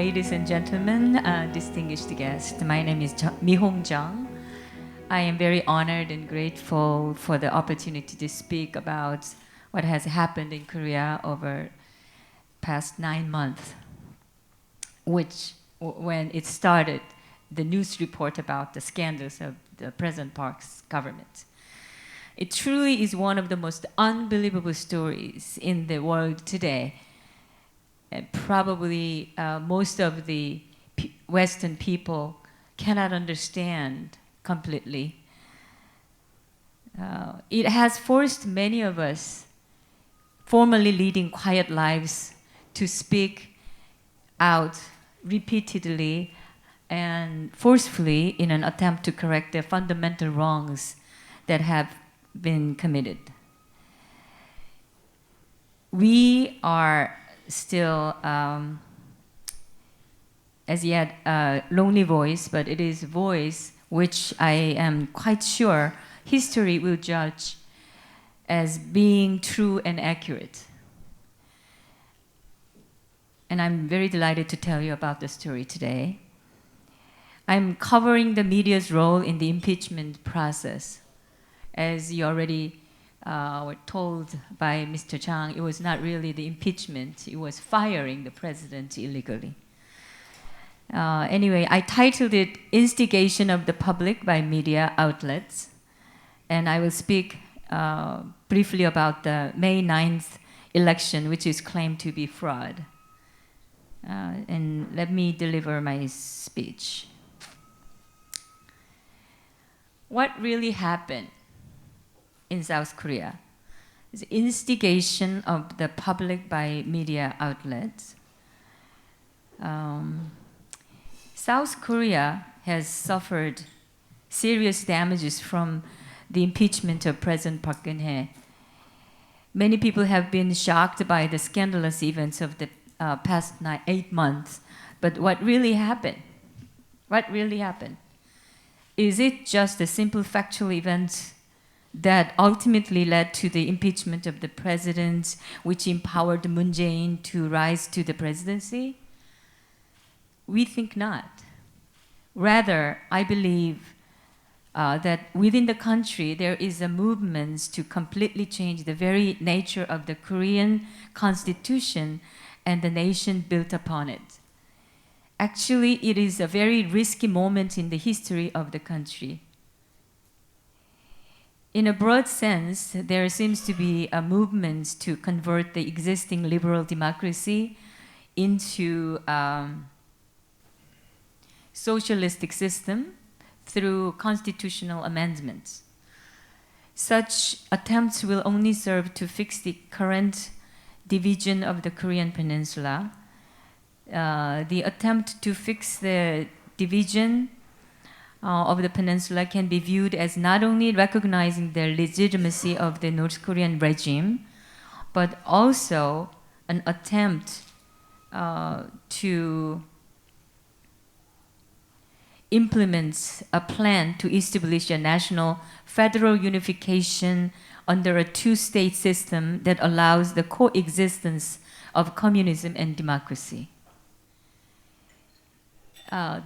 ladies and gentlemen, distinguished guests. My name is Mi-Hong Jung. I am very honored and grateful for the opportunity to speak about what has happened in Korea over past 9 months, which, when it started, the news report about the scandals of the President Park's government. It truly is one of the most unbelievable stories in the world today. And probably most of the Western people cannot understand completely. It has forced many of us, formerly leading quiet lives, to speak out repeatedly and forcefully in an attempt to correct the fundamental wrongs that have been committed. We are still, as yet, a lonely voice, but it is a voice which I am quite sure history will judge as being true and accurate. And I'm very delighted to tell you about the story today. I'm covering the media's role in the impeachment process. As you already were told by Mr. Chang, it was not really the impeachment, it was firing the president illegally. Anyway, I titled it Instigation of the Public by Media Outlets. And I will speak briefly about the May 9th election, which is claimed to be fraud. And let me deliver my speech. What really happened in South Korea is instigation of the public by media outlets. South Korea has suffered serious damages from the impeachment of President Park Geun-hye. Many people have been shocked by the scandalous events of the past 8 months. But what really happened? What really happened? Is it just a simple factual event that ultimately led to the impeachment of the president, which empowered Moon Jae-in to rise to the presidency? We think not. Rather, I believe that within the country there is a movement to completely change the very nature of the Korean constitution and the nation built upon it. Actually, it is a very risky moment in the history of the country. In a broad sense, there seems to be a movement to convert the existing liberal democracy into socialistic system through constitutional amendments. Such attempts will only serve to fix the current division of the Korean peninsula. The attempt to fix the division of the peninsula can be viewed as not only recognizing the legitimacy of the North Korean regime, but also an attempt to implement a plan to establish a national federal unification under a two-state system that allows the coexistence of communism and democracy.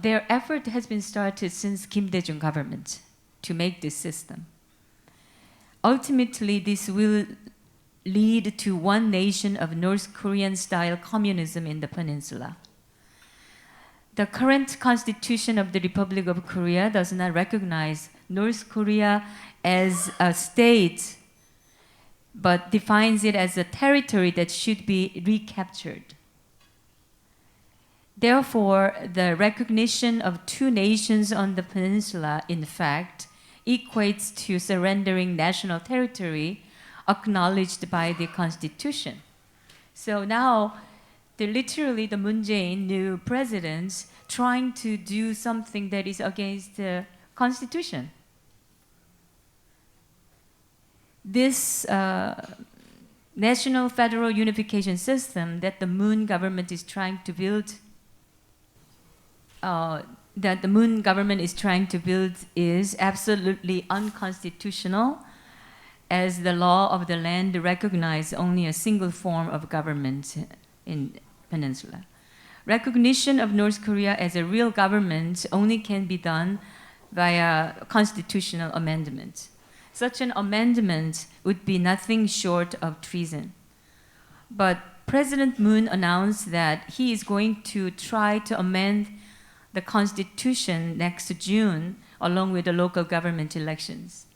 Their effort has been started since Kim Dae-jung government to make this system. Ultimately, this will lead to one nation of North Korean-style communism in the peninsula. The current constitution of the Republic of Korea does not recognize North Korea as a state, but defines it as a territory that should be recaptured. Therefore, the recognition of two nations on the peninsula, in fact, equates to surrendering national territory acknowledged by the Constitution. So now, literally the Moon Jae-in, new president, trying to do something that is against the Constitution. This national federal unification system that the Moon government is trying to build is absolutely unconstitutional, as the law of the land recognizes only a single form of government in peninsula. recognition of North Korea as a real government only can be done via constitutional amendment. Such an amendment would be nothing short of treason. But President Moon announced that he is going to try to amend the constitution next June along with the local government elections.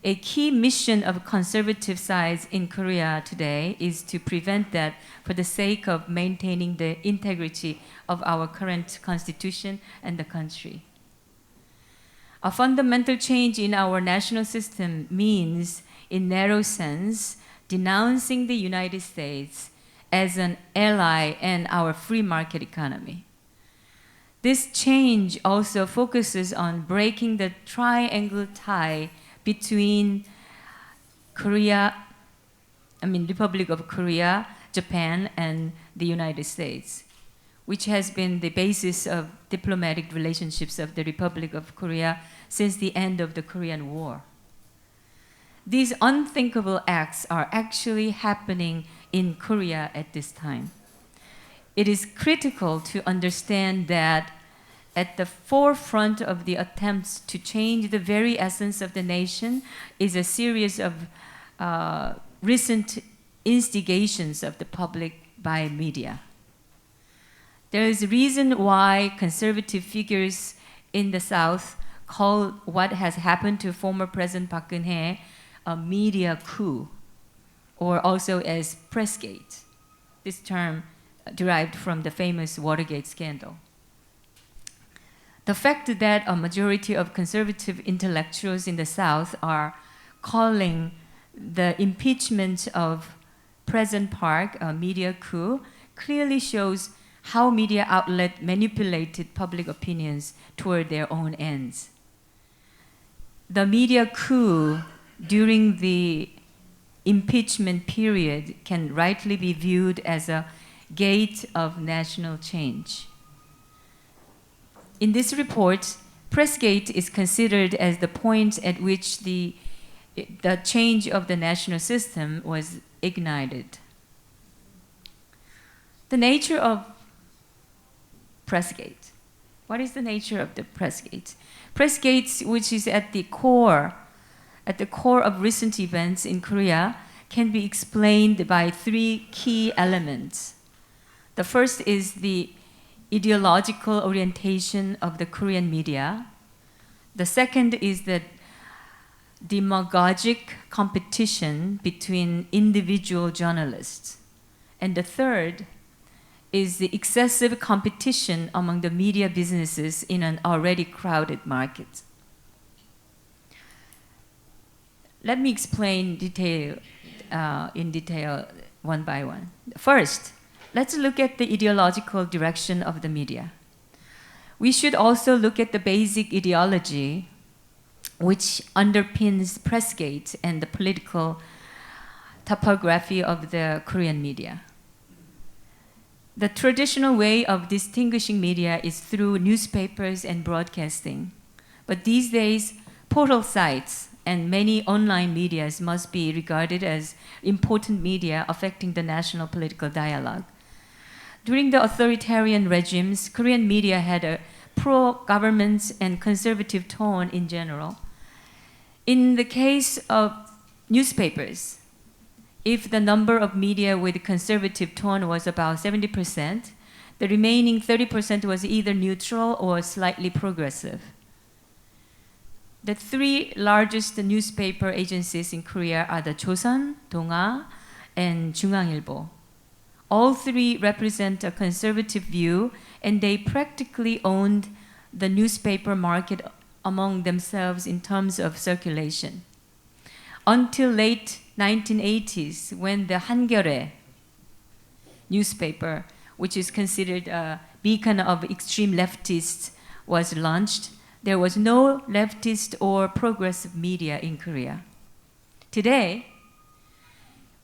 A key mission of conservative sides in Korea today is to prevent that for the sake of maintaining the integrity of our current constitution and the country. A fundamental change in our national system means, in narrow sense, denouncing the United States as an ally in our free market economy. This change also focuses on breaking the triangle tie between Republic of Korea, Japan, and the United States, which has been the basis of diplomatic relationships of the Republic of Korea since the end of the Korean War. These unthinkable acts are actually happening in Korea at this time. It is critical to understand that at the forefront of the attempts to change the very essence of the nation is a series of recent instigations of the public by media. There is a reason why conservative figures in the South call what has happened to former President Park Geun-hye a media coup, or also as Pressgate. This term derived from the famous Watergate scandal. The fact that a majority of conservative intellectuals in the South are calling the impeachment of President Park a media coup clearly shows how media outlets manipulated public opinions toward their own ends. The media coup during the impeachment period can rightly be viewed as a gate of national change. In this report, Pressgate is considered as the point at which the change of the national system was ignited. The nature of Pressgate. What is the nature of the Pressgate? Pressgate, which is at the core of recent events in Korea, can be explained by three key elements. The first is the ideological orientation of the Korean media. The second is the demagogic competition between individual journalists. And the third is the excessive competition among the media businesses in an already crowded market. Let me explain in detail one by one. First, let's look at the ideological direction of the media. We should also look at the basic ideology which underpins Pressgate and the political topography of the Korean media. The traditional way of distinguishing media is through newspapers and broadcasting. But these days, portal sites and many online medias must be regarded as important media affecting the national political dialogue. During the authoritarian regimes, Korean media had a pro-government and conservative tone in general. In the case of newspapers, if the number of media with conservative tone was about 70%, the remaining 30% was either neutral or slightly progressive. The three largest newspaper agencies in Korea are the Joseon, Donga, and 중앙일보. All three represent a conservative view, and they practically owned the newspaper market among themselves in terms of circulation. Until late 1980s, when the Hangyeolrae newspaper, which is considered a beacon of extreme leftists, was launched, there was no leftist or progressive media in Korea. Today,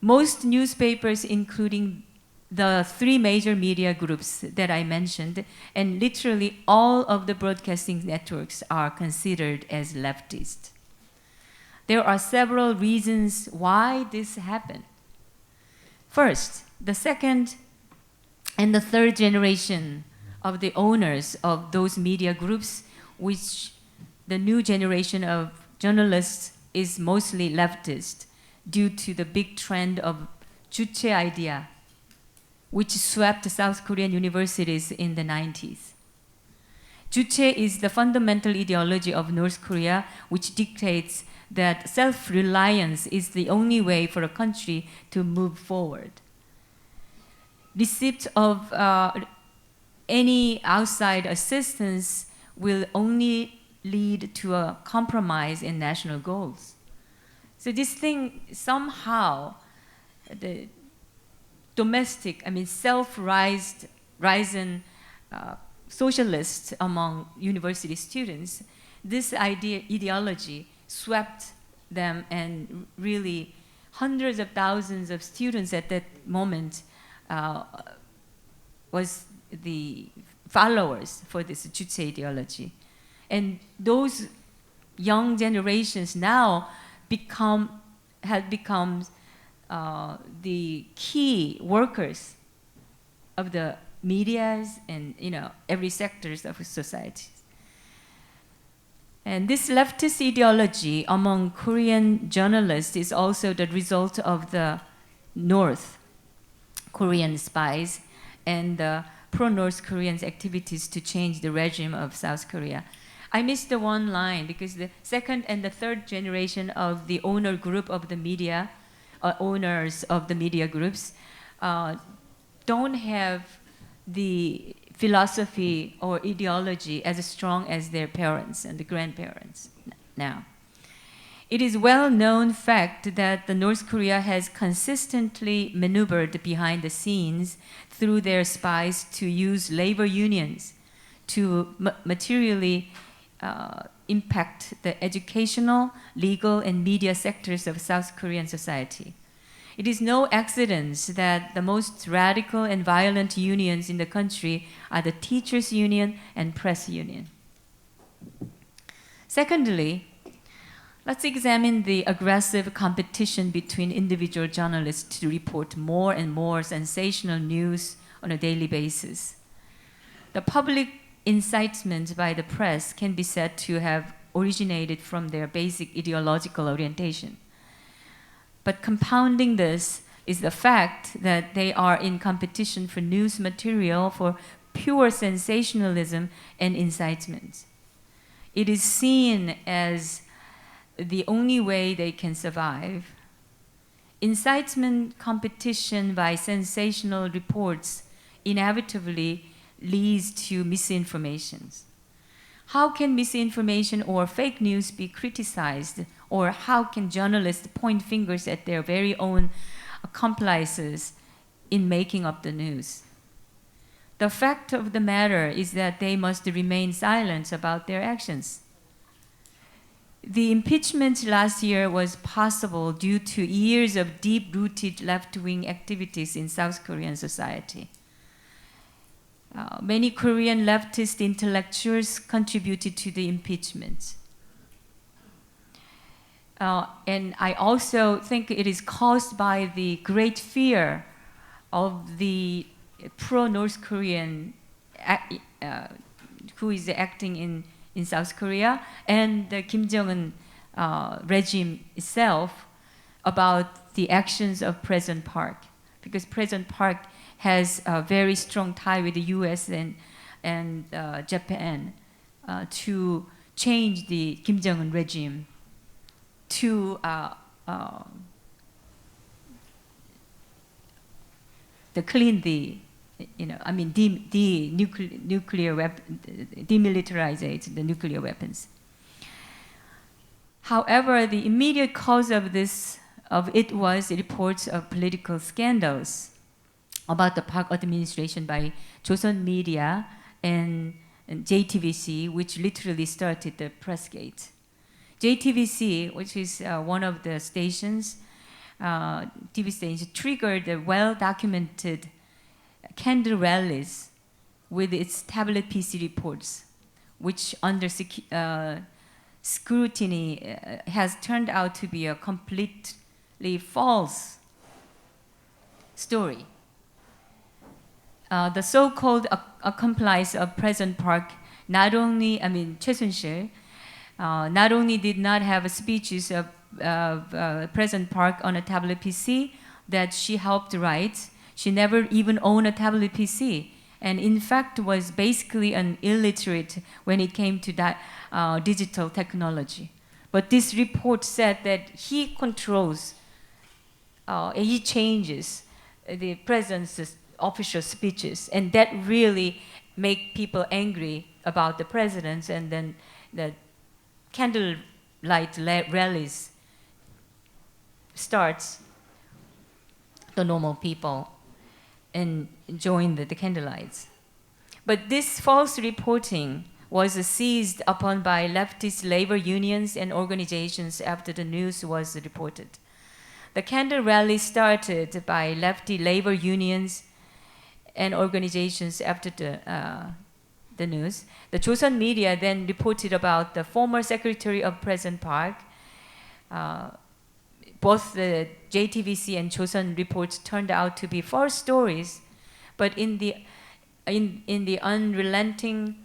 most newspapers, including the three major media groups that I mentioned, and literally all of the broadcasting networks are considered as leftist. There are several reasons why this happened. First, the second and the third generation of the owners of those media groups, which the new generation of journalists is mostly leftist due to the big trend of 주체 idea, which swept South Korean universities in the 90s. 주체 is the fundamental ideology of North Korea, which dictates that self-reliance is the only way for a country to move forward. Receipt of any outside assistance will only lead to a compromise in national goals. So this thing somehow, the domestic, self-risen socialists among university students, this ideology swept them, and really hundreds of thousands of students at that moment was the followers for this 주체 ideology. And those young generations now have become the key workers of the medias and every sectors of society. And this leftist ideology among Korean journalists is also the result of the North Korean spies and the pro-North Koreans' activities to change the regime of South Korea. I missed the one line because the second and the third generation of the owner group of the media, owners of the media groups, don't have the philosophy or ideology as strong as their parents and the grandparents now. It is well-known fact that the North Korea has consistently maneuvered behind the scenes through their spies to use labor unions to materially impact the educational, legal, and media sectors of South Korean society. It is no accident that the most radical and violent unions in the country are the teachers' union and press union. Secondly, let's examine the aggressive competition between individual journalists to report more and more sensational news on a daily basis. The public incitement by the press can be said to have originated from their basic ideological orientation. But compounding this is the fact that they are in competition for news material for pure sensationalism and incitement. It is seen as the only way they can survive. Incitement competition by sensational reports inevitably leads to misinformation. How can misinformation or fake news be criticized? Or how can journalists point fingers at their very own accomplices in making up the news? The fact of the matter is that they must remain silent about their actions. The impeachment last year was possible due to years of deep-rooted left-wing activities in South Korean society. Many Korean leftist intellectuals contributed to the impeachment. And I also think it is caused by the great fear of the pro-North Korean who is acting in South Korea and the Kim Jong-un regime itself about the actions of President Park. Because President Park has a very strong tie with the US and Japan to change the Kim Jong-un regime to clean the, nuclear weapon, demilitarize the nuclear weapons. However, the immediate cause of it was reports of political scandals about the Park administration by Joseon Media and JTBC, which literally started the Pressgate. JTBC, which is one of the stations, TV stations, triggered the well-documented candle rallies with its tablet PC reports, which under scrutiny has turned out to be a completely false story. the so-called accomplice of President Park not only, Choi Soon-sil, not only did not have speeches of President Park on a tablet PC that she helped write, she never even owned a tablet PC, and in fact was basically an illiterate when it came to digital technology. But this report said that he controls, he changes the president's official speeches, and that really make people angry about the presidents, and then the candlelight rallies starts the normal people and join the candlelights. But this false reporting was seized upon by leftist labor unions and organizations after the news was reported. The candle rally started by lefty labor unions and organizations after the news. The Joseon media then reported about the former secretary of President Park. Both the JTBC and Joseon reports turned out to be false stories, but in the unrelenting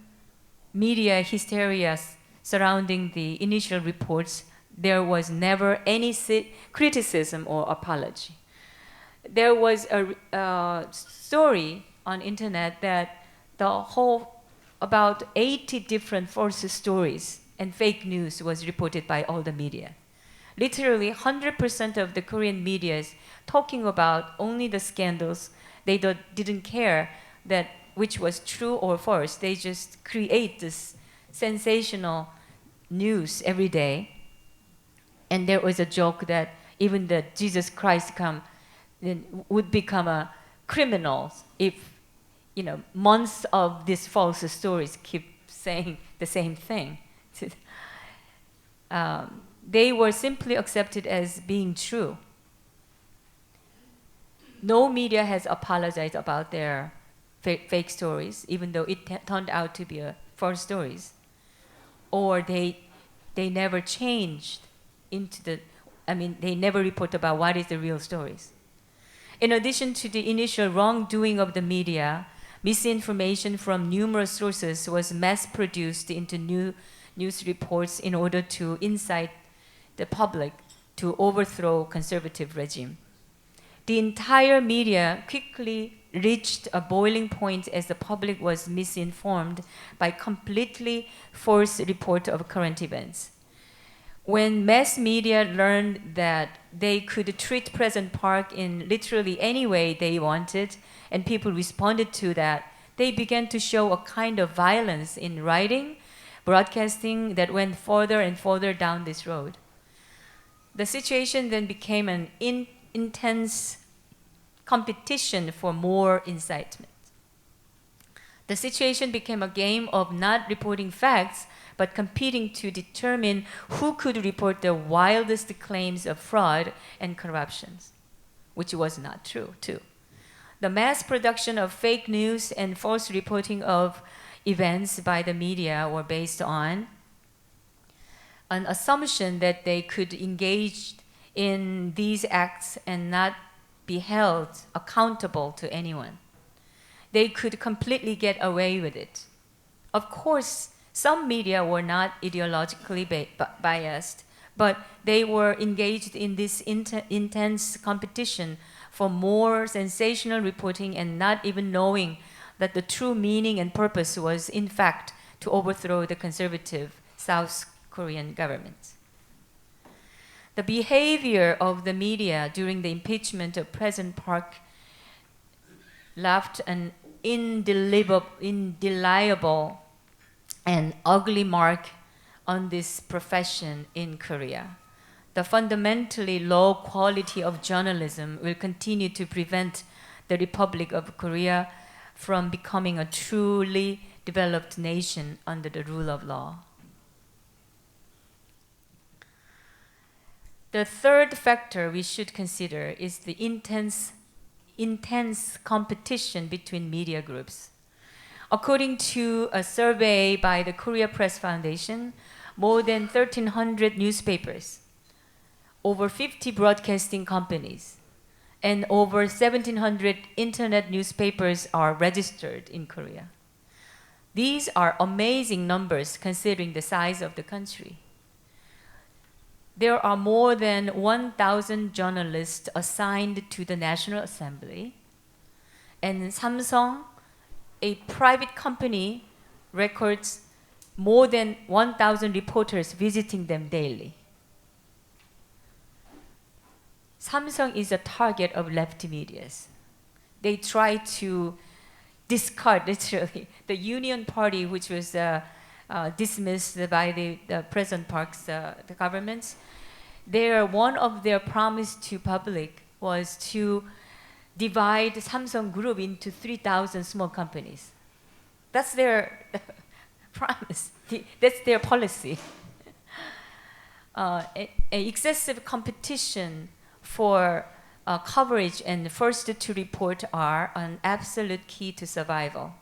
media hysteria surrounding the initial reports, there was never any criticism or apology. There was a story on internet that about 80 different false stories and fake news was reported by all the media. Literally 100% of the Korean media is talking about only the scandals. They didn't care that which was true or false. They just create this sensational news every day. And there was a joke that even the Jesus Christ would become a criminal if, months of these false stories keep saying the same thing. They were simply accepted as being true. No media has apologized about their fake stories, even though it turned out to be false stories. Or they never changed they never report about what is the real stories. In addition to the initial wrongdoing of the media, misinformation from numerous sources was mass-produced into news reports in order to incite the public to overthrow conservative regime. The entire media quickly reached a boiling point as the public was misinformed by completely false report of current events. When mass media learned that they could treat President Park in literally any way they wanted, and people responded to that, they began to show a kind of violence in writing, broadcasting that went further and further down this road. The situation then became an intense competition for more incitement. The situation became a game of not reporting facts, but competing to determine who could report the wildest claims of fraud and corruption, which was not true, too. The mass production of fake news and false reporting of events by the media were based on an assumption that they could engage in these acts and not be held accountable to anyone. They could completely get away with it. Of course, some media were not ideologically biased, but they were engaged in this intense competition for more sensational reporting and not even knowing that the true meaning and purpose was, in fact, to overthrow the conservative South Korean government. The behavior of the media during the impeachment of President Park left an indelible and ugly mark on this profession in Korea. The fundamentally low quality of journalism will continue to prevent the Republic of Korea from becoming a truly developed nation under the rule of law. The third factor we should consider is the intense competition between media groups. According to a survey by the Korea Press Foundation, more than 1,300 newspapers, over 50 broadcasting companies, and over 1,700 internet newspapers are registered in Korea. These are amazing numbers considering the size of the country. There are more than 1,000 journalists assigned to the National Assembly, and Samsung, a private company, records more than 1,000 reporters visiting them daily. Samsung is a target of left medias. They try to discard, literally, the Union Party, which was dismissed by the President Park's the government. One of their promise to public was to divide Samsung Group into 3,000 small companies. That's their promise. That's their policy. Excessive competition for coverage and first to report are an absolute key to survival.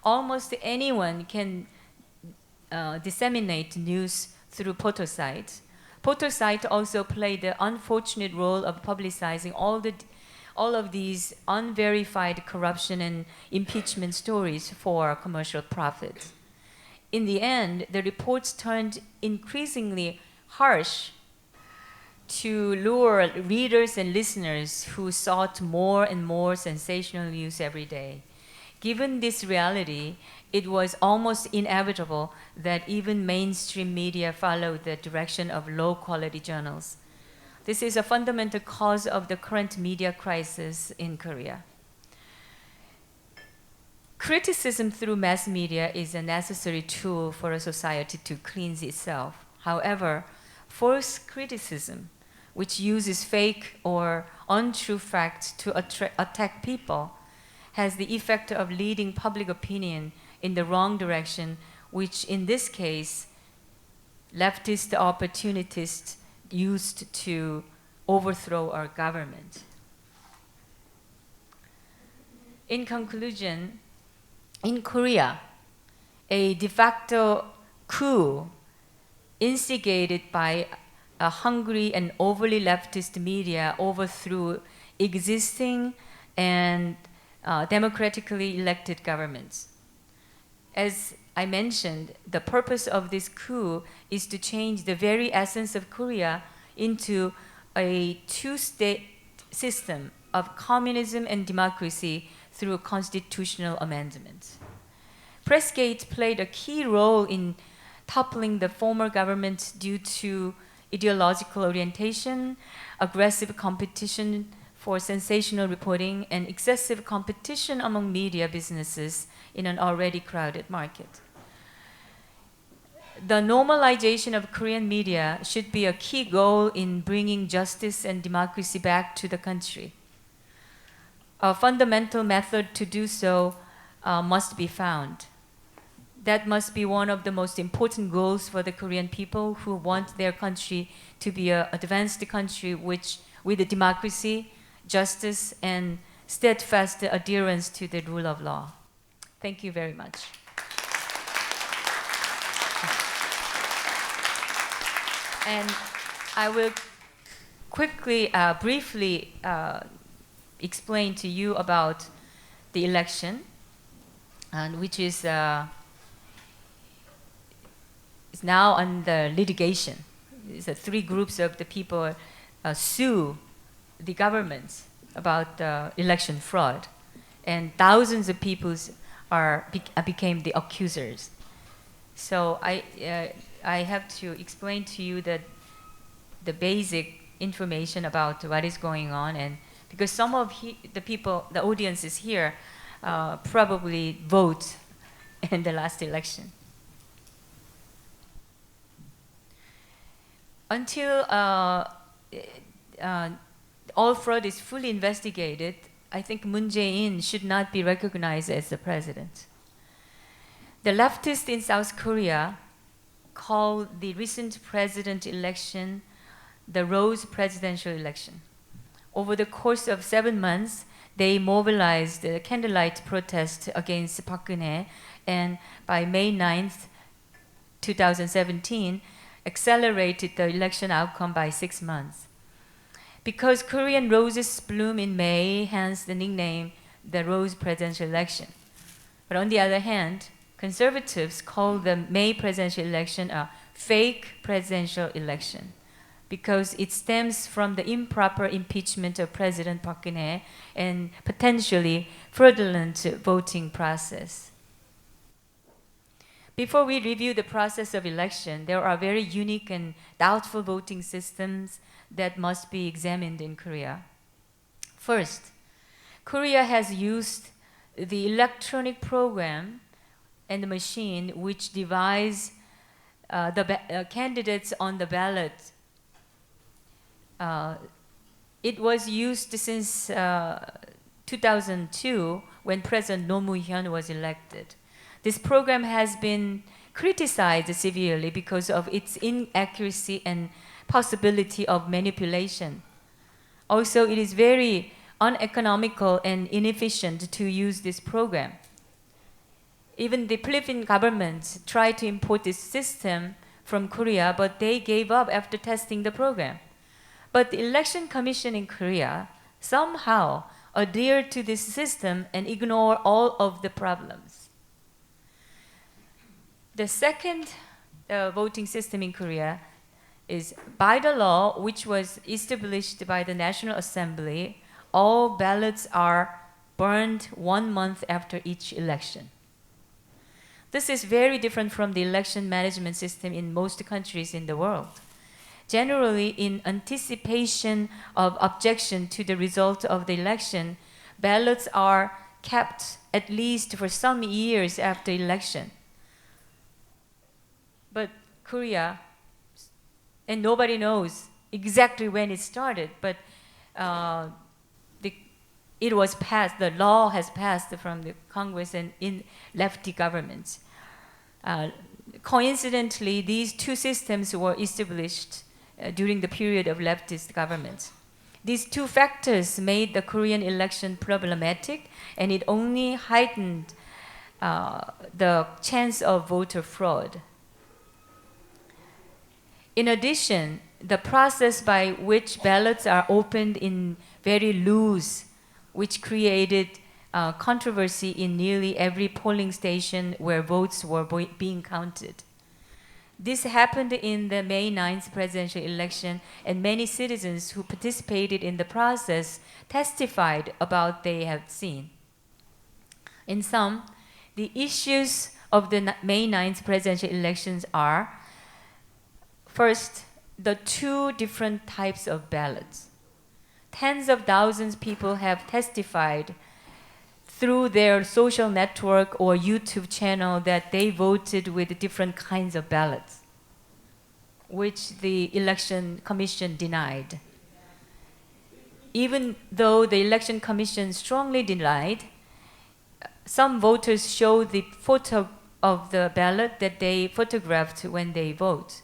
Almost anyone can disseminate news through portal sites. Portal sites also play the unfortunate role of publicizing all of these unverified corruption and impeachment stories for commercial profit. In the end, the reports turned increasingly harsh to lure readers and listeners who sought more and more sensational news every day. Given this reality, it was almost inevitable that even mainstream media followed the direction of low-quality journals. This is a fundamental cause of the current media crisis in Korea. Criticism through mass media is a necessary tool for a society to cleanse itself. However, false criticism, which uses fake or untrue facts to attack people, has the effect of leading public opinion in the wrong direction, which in this case, leftist opportunists used to overthrow our government. In conclusion, in Korea, a de facto coup instigated by a hungry and overly leftist media overthrew existing and democratically elected governments. As I mentioned, the purpose of this coup is to change the very essence of Korea into a two-state system of communism and democracy through constitutional amendment. Pressgate played a key role in toppling the former government due to ideological orientation, aggressive competition for sensational reporting, and excessive competition among media businesses in an already crowded market. The normalization of Korean media should be a key goal in bringing justice and democracy back to the country. A fundamental method to do so must be found. That must be one of the most important goals for the Korean people who want their country to be an advanced country with democracy, justice, and steadfast adherence to the rule of law. Thank you very much. And I will quickly, briefly explain to you about the election, and which is now under litigation. It's three groups of the people sue the government about election fraud, and thousands of people became the accusers. So I have to explain to you the basic information about what is going on, and because some of the people, the audiences here, probably vote in the last election. Until all fraud is fully investigated, I think Moon Jae-in should not be recognized as the president. The leftists in South Korea call the recent president election the Rose presidential election. Over the course of 7 months, they mobilized a candlelight protest against Park Geun-hye, and by May 9th, 2017, accelerated the election outcome by 6 months. because Korean roses bloom in May, hence the nickname the Rose presidential election. But on the other hand, conservatives call the May presidential election a fake presidential election because it stems from the improper impeachment of President Park Geun-hye and potentially fraudulent voting process. Before we review the process of election, there are very unique and doubtful voting systems that must be examined in Korea. First, Korea has used the electronic program and the machine which divides the candidates on the ballot. It was used since 2002 when President Roh Moo-hyun was elected. This program has been criticized severely because of its inaccuracy and possibility of manipulation. Also, it is very uneconomical and inefficient to use this program. Even the Philippine government tried to import this system from Korea, but they gave up after testing the program. But the Election Commission in Korea somehow adhered to this system and ignored all of the problems. The second voting system in Korea is by the law, which was established by the National Assembly, all ballots are burned 1 month after each election. This is very different from the election management system in most countries in the world. Generally, in anticipation of objection to the result of the election, ballots are kept at least for some years after election. But Korea, and nobody knows exactly when it started, but it was passed, the law has passed from the Congress and in lefty governments. Coincidentally, these two systems were established during the period of leftist governments. These two factors made the Korean election problematic, and it only heightened the chance of voter fraud. In addition, the process by which ballots are opened in very loose, which created controversy in nearly every polling station where votes were being counted. This happened in the May 9th presidential election, and many citizens who participated in the process testified about they have seen. In sum, the issues of the May 9th presidential elections are: first, the two different types of ballots. Tens of thousands of people have testified through their social network or YouTube channel that they voted with different kinds of ballots, which the Election Commission denied. Even though the Election Commission strongly denied, some voters showed the photo of the ballot that they photographed when they vote.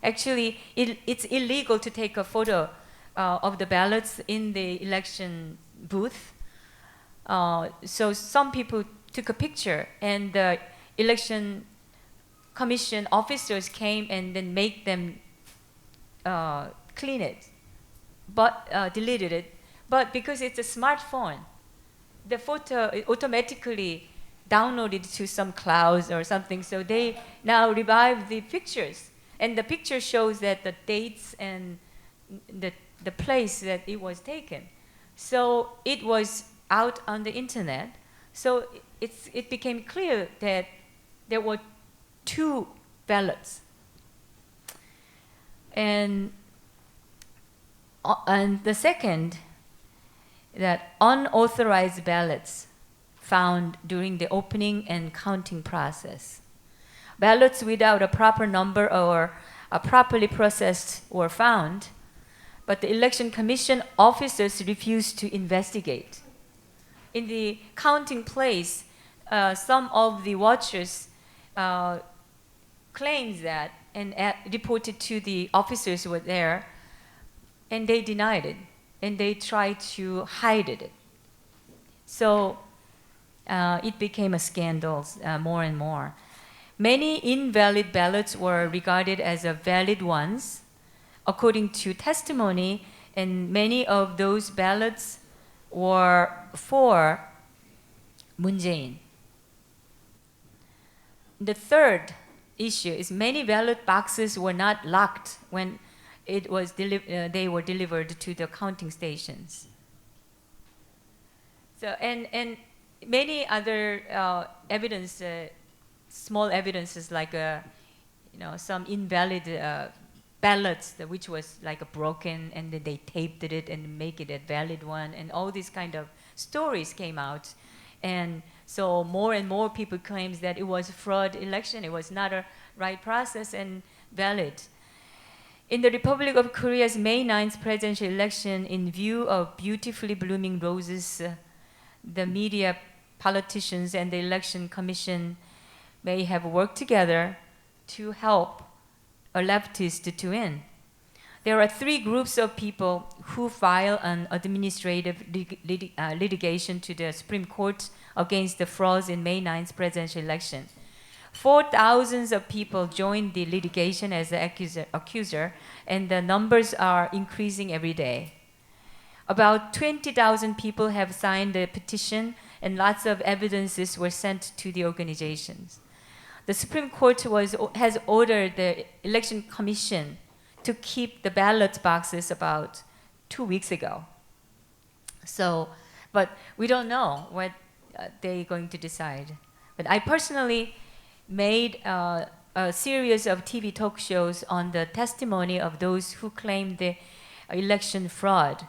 Actually, it's illegal to take a photo of the ballots in the election booth. So some people took a picture, and the election commission officers came and then make them clean it, but deleted it. But because it's a smartphone, the photo automatically downloaded to some clouds or something. So they now revived the pictures, and the picture shows that the dates and the place that it was taken. So it was out on the internet. So it became clear that there were two ballots. And the second, that unauthorized ballots found during the opening and counting process. Ballots without a proper number or properly processed were found, but the Election Commission officers refused to investigate. In the counting place, some of the watchers claimed that and reported to the officers who were there, and they denied it, and they tried to hide it. So it became a scandal more and more. Many invalid ballots were regarded as valid ones. According to testimony, and many of those ballots were for Moon Jae-in. The third issue is many ballot boxes were not locked when it was they were delivered to the counting stations. So and many other evidence, small evidences like some invalid ballots which was like broken, and then they taped it and make it a valid one, and all these kind of stories came out, and so more and more people claims that it was a fraud election, it was not a right process and valid. In the Republic of Korea's May 9th presidential election, in view of beautifully blooming roses, the media, politicians, and the election commission may have worked together to help a leftist to win. There are three groups of people who file an administrative litigation to the Supreme Court against the frauds in May 9th presidential election. 4,000 of people joined the litigation as the accuser, and the numbers are increasing every day. About 20,000 people have signed the petition, and lots of evidences were sent to the organizations. The Supreme Court has ordered the Election Commission to keep the ballot boxes about 2 weeks ago. So, but we don't know what they're going to decide. But I personally made a series of TV talk shows on the testimony of those who claimed the election fraud.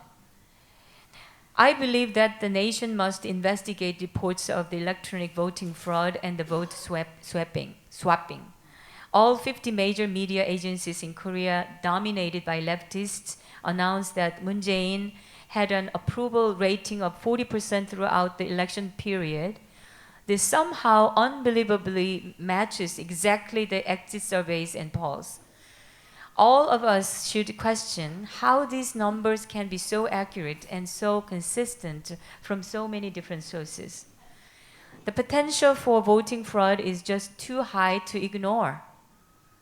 I believe that the nation must investigate reports of the electronic voting fraud and the vote swapping. All 50 major media agencies in Korea, dominated by leftists, announced that Moon Jae-in had an approval rating of 40% throughout the election period. This somehow unbelievably matches exactly the exit surveys and polls. All of us should question how these numbers can be so accurate and so consistent from so many different sources. The potential for voting fraud is just too high to ignore.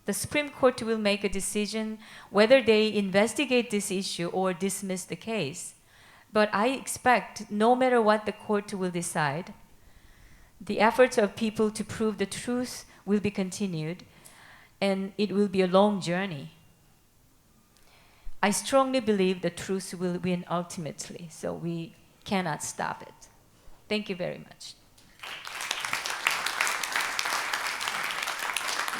The Supreme Court will make a decision whether they investigate this issue or dismiss the case. But I expect no matter what the court will decide, the efforts of people to prove the truth will be continued, and it will be a long journey. I strongly believe the truth will win ultimately, so we cannot stop it. Thank you very much.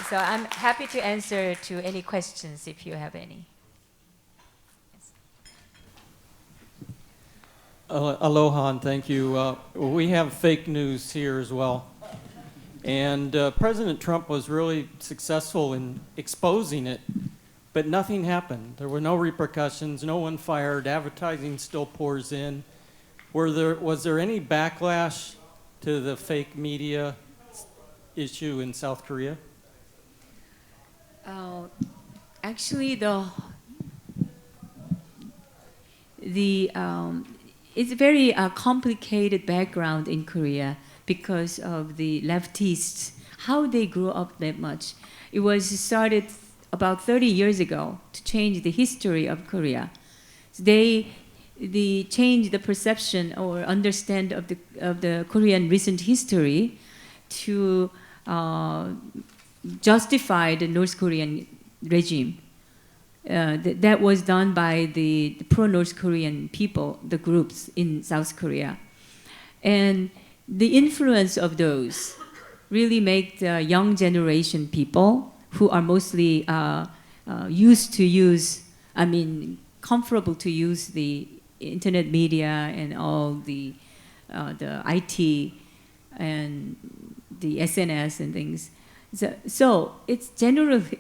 So I'm happy to answer to any questions if you have any. Yes. Aloha, and thank you. We have fake news here as well. And President Trump was really successful in exposing it, but nothing happened. There were no repercussions, no one fired, advertising still pours in. Was there any backlash to the fake media issue in South Korea? Actually, it's a very complicated background in Korea because of the leftists, how they grew up that much. It was started about 30 years ago to change the history of Korea. They changed the perception or understand of the Korean recent history to justify the North Korean regime. That was done by the pro-North Korean people, the groups in South Korea. And the influence of those really make the young generation people who are mostly used to use, comfortable to use the internet media and all the IT and the SNS and things. So it's generally,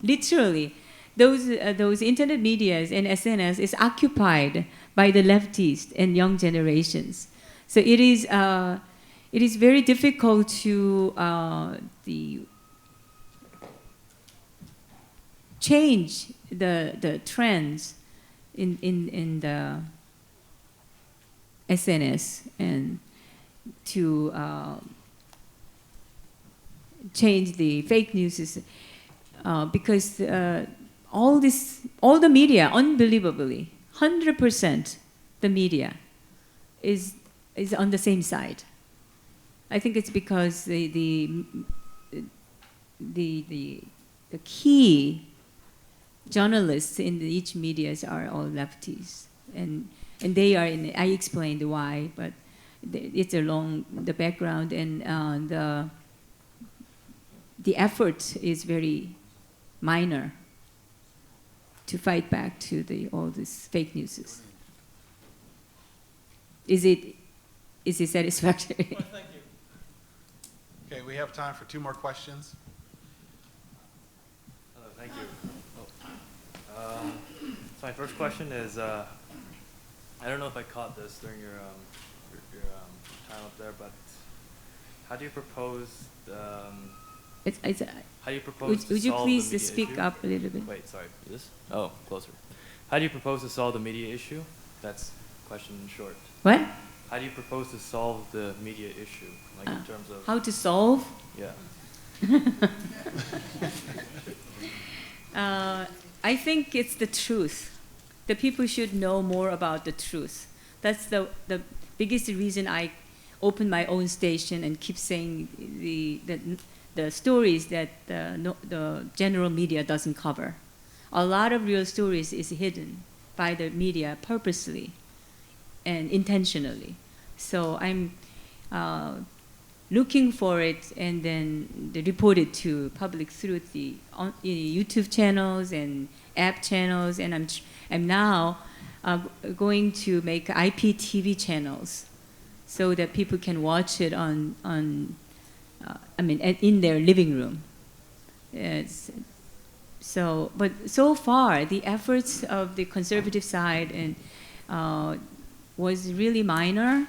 literally, those internet medias and SNS is occupied by the leftists and young generations. So it is very difficult to change the trends in the SNS and to change the fake news because all the media, unbelievably, 100% the media is on the same side. I think it's because the key journalists in each medias are all lefties, and they are in. I explained why, but it's along the background, and the effort is very minor to fight back to all these fake news. Is it satisfactory? Well, thank you. Okay, we have time for 2 more questions. Hello, thank you. So my first question is, I don't know if I caught this during your time up there, but how do you propose how do you propose to would you solve please the media speak issue? up a little bit? Wait, sorry. This? Oh, closer. How do you propose to solve the media issue? That's question in short. What? How do you propose to solve the media issue, like in terms of? How to solve? Yeah. I think it's the truth. The people should know more about the truth. That's the biggest reason I open my own station and keep saying the stories that the general media doesn't cover. A lot of real stories is hidden by the media purposely and intentionally. So I'm looking for it and then report it to public through the YouTube channels and app channels, and I'm now going to make IPTV channels so that people can watch it in their living room. But so far the efforts of the conservative side and was really minor,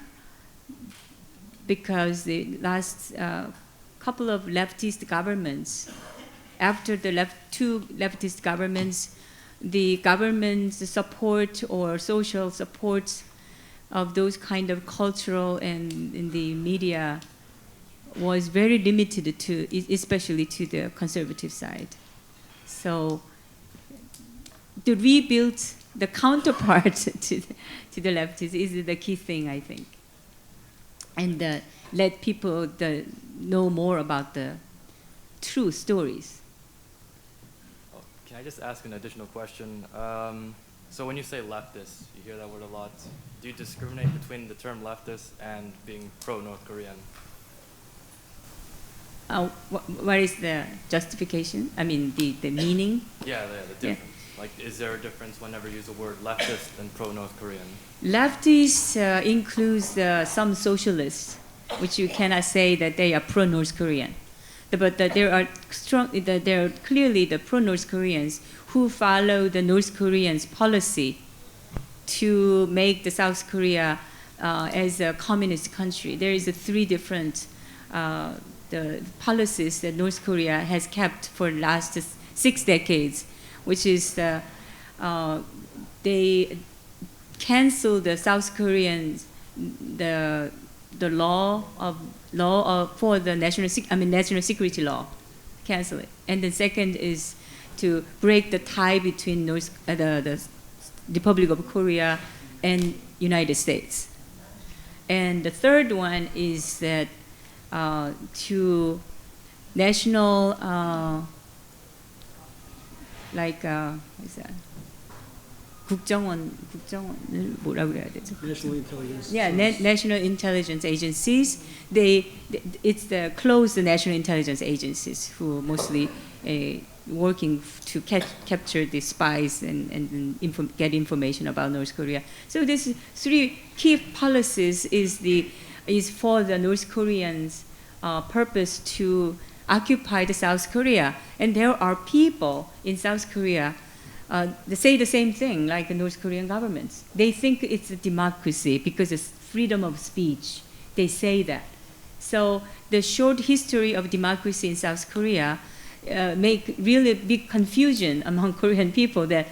because the last couple of leftist governments, after the two leftist governments, the government's support or social support of those kind of cultural and in the media was very limited to, especially to the conservative side. So to rebuild the counterpart to the leftists is the key thing, I think. And let people know more about the true stories. Oh, can I just ask an additional question? So when you say leftist, you hear that word a lot. Do you discriminate between the term leftist and being pro-North Korean? What is the justification? I mean, the meaning? Yeah, the difference. Yeah. Like, is there a difference whenever you use the word leftist and pro-North Korean? Leftist includes some socialists, which you cannot say that they are pro-North Korean. But there are clearly the pro-North Koreans who follow the North Koreans' policy to make the South Korea as a communist country. There is 3 different the policies that North Korea has kept for the last 6 decades, which is they cancel the South Koreans the law for the national security law, cancel it. And the second is to break the tie between the Republic of Korea and United States. And the third one is that to national what is that? 국정원을 뭐라고 그래야 되죠? National intelligence. Yeah, national intelligence agencies. It's the closed national intelligence agencies who mostly working to capture the spies and get information about North Korea. So these 3 key policies is for the North Koreans' purpose to occupy the South Korea. And there are people in South Korea they say the same thing like the North Korean governments. They think it's a democracy because it's freedom of speech. They say that. So the short history of democracy in South Korea make really big confusion among Korean people that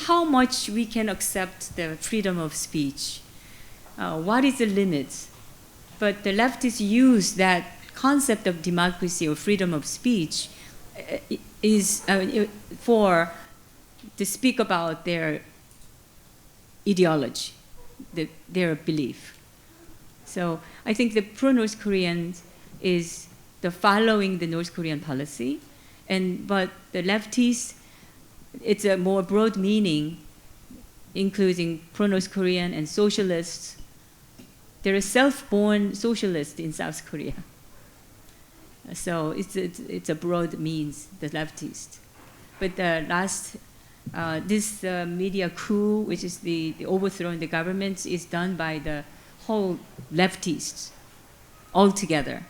how much we can accept the freedom of speech. What is the limit? But the leftists use that concept of democracy or freedom of speech to speak about their ideology, their belief. So I think the pro-North Koreans is the following the North Korean policy, but the leftists, it's a more broad meaning, including pro-North Korean and socialists. There are self-born socialists in South Korea. So it's a broad means, the leftist. But the last, this media coup, which is the overthrowing the government, is done by the whole leftists altogether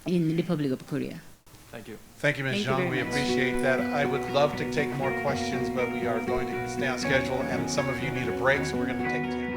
in Republic of Korea. Thank you. Thank you, Ms. Thank you Zhang. very We much. appreciate that. I would love to take more questions, but we are going to stay on schedule, and some of you need a break, so we're going to take 10.